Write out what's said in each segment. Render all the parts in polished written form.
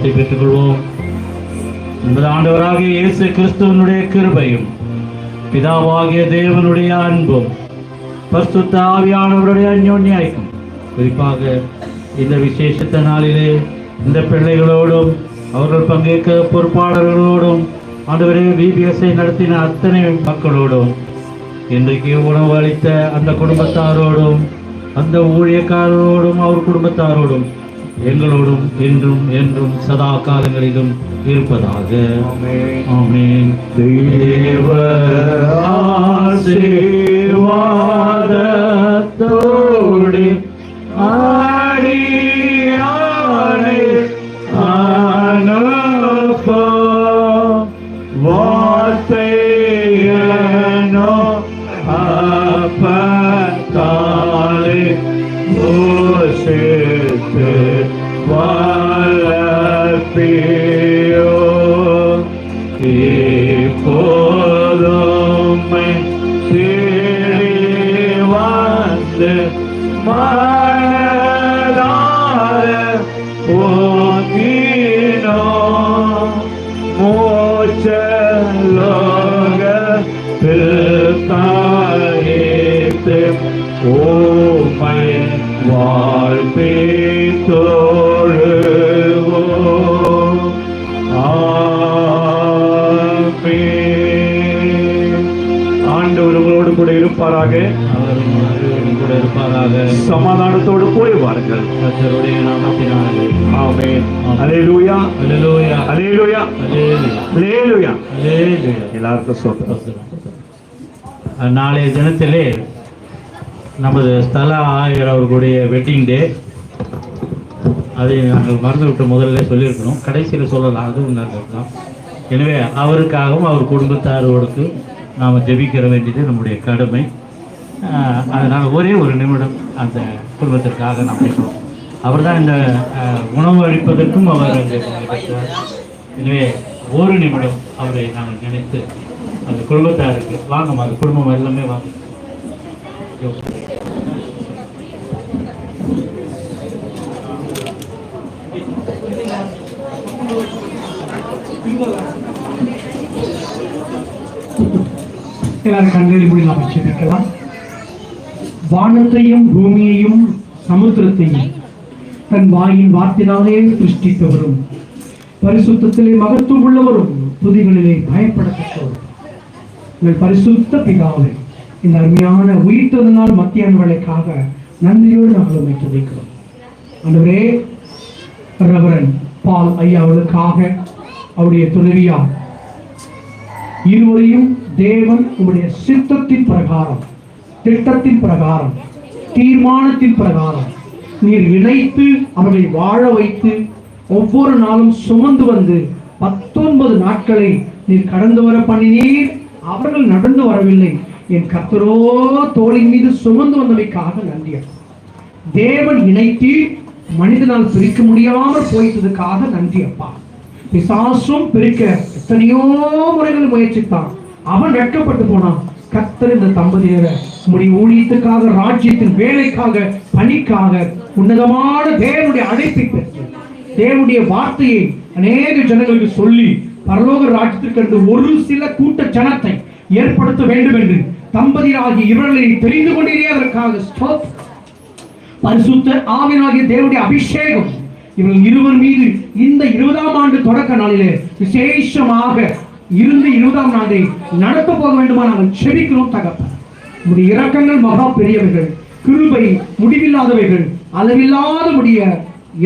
பெற்றுக் கொள்வோம். நமது ஆண்டவராகிய இயேசு கிறிஸ்துவனுடைய கிருபையும் பிதாவாகிய தேவனுடைய அன்பும் பரிசுத்த ஆவியானவருடைய அந்யோன்ய ஐக்கியம் குறிப்பாக இந்த விசேஷத்த நாளிலே இந்த பிள்ளைகளோடும் அவர்கள் பங்கேற்க பொறுப்பாளர்களோடும் ஆண்டவரே VBS நடத்தின அத்தனை மக்களோடும் இன்றைக்கு உணவு அளித்த அந்த குடும்பத்தாரோடும் அந்த ஊழியக்காரரோடும் அவர் குடும்பத்தாரோடும் எங்களோடும் என்றும் என்றும் சதா காலங்களிலும் இருப்பதாக. ஆமென். தேவ ஆசீர்வாதத்தோடு ஆடியானை அனுப்ப வார்த்தையனோ அப்பத்தாலே ஓசித்து வளர்ப்பியோ இப்போதுமை தேடி வந்து மனதார ஓங்கினோ மோட்சலோக பிற்காயித்து ஓமை வாழ்ப்பே தோழுவோம். ஆண்டவர் உங்களோடு கூட இருப்பாராக. கூட இருப்பாராக. சமாதானத்தோடு போய் வாருங்கள். கர்த்தருடைய நாமத்தினாலே. ஆமென். அல்லேலூயா அல்லேலூயா அல்லேலூயா அல்லேலூயா அல்லேலூயா. எல்லாருக்கும் ஸ்தோத்திரம். நாளைய தினத்திலே நமது ஸ்தல ஆயர் அவர்களுடைய வெட்டிங் டே. அதை நாங்கள் மறந்துவிட்டு முதல்ல சொல்லியிருக்கணும், கடைசியில் சொல்லலாம், அதுவும் நல்லதுதான். எனவே அவருக்காகவும் அவர் குடும்பத்தாரோடுக்கு நாம் ஜெபிக்கிற வேண்டியது நம்முடைய கடமை. அதனால் ஒரே ஒரு நிமிடம் அந்த குடும்பத்திற்காக நாம் பேசுவோம். அவர் தான் இந்த உணவு அளிப்பதற்கும் அவர் எனவே ஒரு நிமிடம் அவரை நாங்கள் நினைத்து அந்த குடும்பத்தாருக்கு வாங்கம்மா, அந்த குடும்பம் எல்லாமே வாங்க. எல்லாரும் கண்களில் மூடி நாம் வச்சிருக்கலாம். வானத்தையும் பூமியையும் சமுத்திரத்தையும் தன் வாயின் வார்த்தையினாலே சிருஷ்டித்தவரும் பரிசுத்தத்திலே மகத்துவம் உள்ளவரும் துதிகளிலே பயப்படத்தக்கவரும் உங்கள் பரிசுத்த பிதாவே, இந்த அருமையான உயிர்த்ததனால் மத்தியான வேலைக்காக நன்றியோடு நாங்கள் உண்மை துதிக்கிறோம். ஆண்டவரே, ரெவரண்ட் பால் ஐயா அவர்களுக்காக அவருடைய துணைவியார் இருவரையும் தேவன் உங்களுடைய சித்தத்தின் பிரகாரம், திட்டத்தின் பிரகாரம், தீர்மானத்தின் பிரகாரம் நீர் இணைத்து அவர்களை வாழ வைத்து ஒவ்வொரு நாளும் சுமந்து வந்து 19 நாட்களை நீர் கடந்து வர பண்ணினீர். அவர்கள் நடந்து வரவில்லை, என் கர்த்தரோ தோளின் மீது சுமந்து வந்தவைக்காக நன்றி. தேவன் இணைத்து மனிதனால் பிரிக்க முடியாமல் போயிட்டதுக்காக நன்றி அப்பா. பிசாசும் பிரிக்க எத்தனையோ முறைகள் முயற்சித்தான், அவன் வெட்கப்பட்டு போனான். கர்த்தர் இந்த தம்பதியரை உம்முடைய ஊழியத்துக்காக, ராஜ்யத்தின் வேலைக்காக, பணிக்காக உன்னதமான தேவனுடைய அழைப்பை பெற்று தேவனுடைய வார்த்தையை அநேக ஜனங்களுக்கு சொல்லி பரலோக ராஜ்யத்திற்கு ஒரு சில கூட்ட ஜனத்தை ஏற்படுத்த வேண்டும் என்று தம்பதியராகிய இவர்களை தெரிந்து கொண்டே அதற்காக பரிசுத்த ஆவியாகிய தேவனுடைய அபிஷேகம் இவர்கள் இருவர் மீது இந்த 20ஆம் ஆண்டு தொடக்க நாளிலே விசேஷமாக இருந்து 20ஆம் ஆண்டை நடத்த போக வேண்டுமா நாங்கள் செபிக்கிறோம். தகப்பன், உம்முடைய இரக்கங்கள் மகா பெரியவைகள், கிருபை முடிவில்லாதவைகள், அளவில்லாதபடிய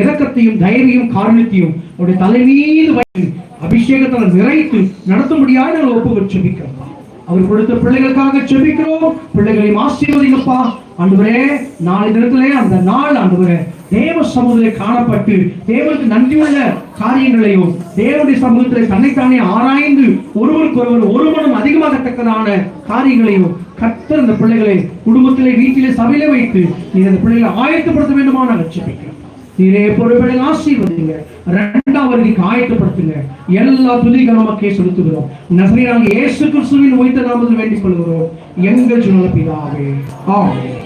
இரக்கத்தையும் தைரியமும் காரணத்தையும் அவருடைய தலை மீது வைத்து அபிஷேகத்தால் நிறைத்து நடத்தும்படியாக நாங்கள் ஒப்புக்கொண்டு செபிக்கிறோம். அவர் கொடுத்த பிள்ளைகளுக்காக செபிக்கிறோம். பிள்ளைகளையும் ஆசீர்வதிங்கப்பா. ஆண்டவரே, நாளை தினத்திலே அந்த நாள் ஆண்டவரே தேவ சமூகத்திலே காணப்பட்டு தேவனுக்கு நன்றியுள்ள காரியங்களையும் தேவனுடைய சமூகத்திலே தன்னைத்தானே ஆராய்ந்து ஒருவருக்கொருவர் ஒரு மனம் அதிகமாகத்தக்கதான காரியங்களையும் கர்த்தர் இந்த பிள்ளைகளை குடும்பத்திலே, வீட்டிலே, சபையிலே வைத்து நீர் அந்த பிள்ளைகளை ஆயத்தப்படுத்த வேண்டுமா நாங்கள் செபிக்கிறோம். நீரே பொறுப்பை ஆசீர்வதிங்க, 2ஆம் வருகைக்கு ஆயத்தப்படுத்துங்க. எல்லா துதிகள் நமக்கே செலுத்துகிறோம். நசரேயனாகிய இயேசு கிறிஸ்துவின் உயிர்த்த நாமத்தில் வேண்டிக் கொள்கிறோம் எங்கள் ஜீவனுள்ள பிதாவே, ஆமென்.